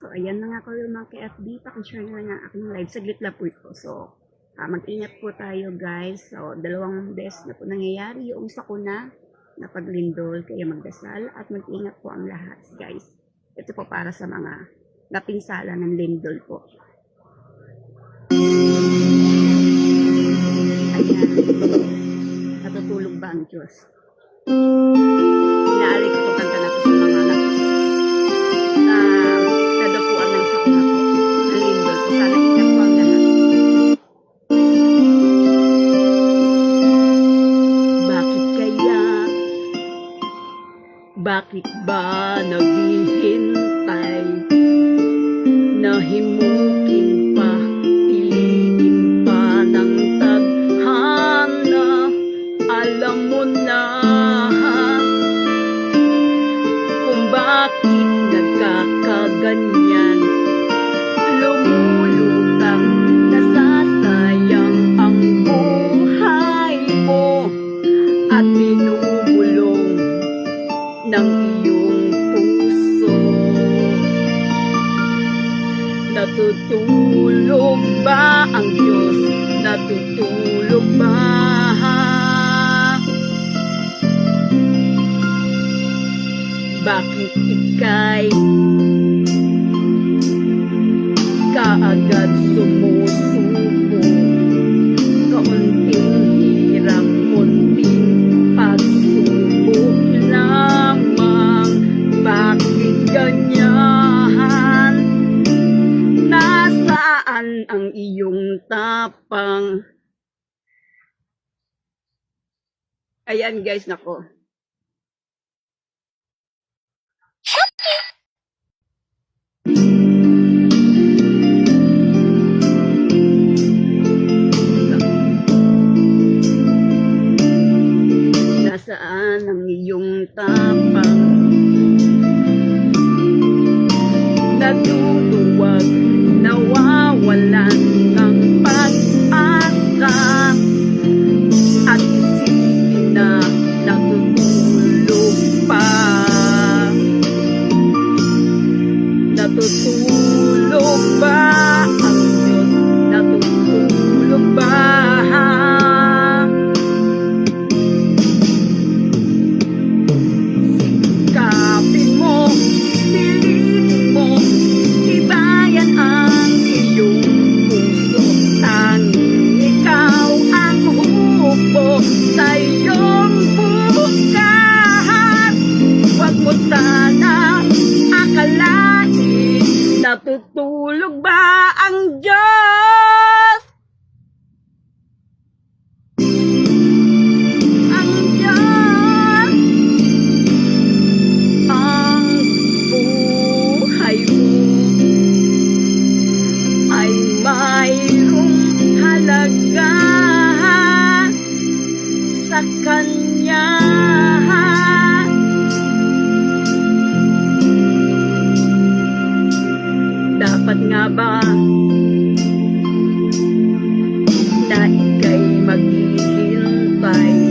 So, ayan na nga ko yung mga ka-FB. Pakishare na lang ang aking live. Saglit lang po ito. So, mag-ingat po tayo guys. So, 2 beses na po nangyayari yung sakuna na paglindol. Kaya magdasal at mag-ingat po ang lahat guys. Ito po para sa mga napinsala ng lindol po. Ayan. Natutulog ba ang Diyos? Inaali ko itong kanta na to sa mga nadapuan ng sakuna po. Ng lindol po. Sana ingat po ang lahat. Bakit ba naghihintay? Nahimukin pa, piliin pa ng tadhana. Alam mo na kung bakit nagkakaganyan. Lumulutang, nasasayang ang buhay mo at binubulong ng iyong puso. Natutulog ba ang Diyos? Natutulog ba? Bakit ika'y kaagad sumusuko? Kaunting hirap, kunting pagsubok lamang. Bakit ganyan? Nasaan ang iyong tapang? Ayan guys, nako. Nasaan ang iyong tapang? Natutuwag, nawawalan ng pag-asa, at isipin na natutulog pa. Natutulog ba ang Diyos? Natutulog ba? Sikapin mo, pilitin mo, tibayan ang iyong puso. Tanging ikaw ang hupo sa iyong bukas. Huwag mo sana akalain, natutulog ba ang Diyos? Ang Diyos, ang buhay mo ay mayroong halaga sa Kanya. Dapat nga ba na ika'y maghihintay?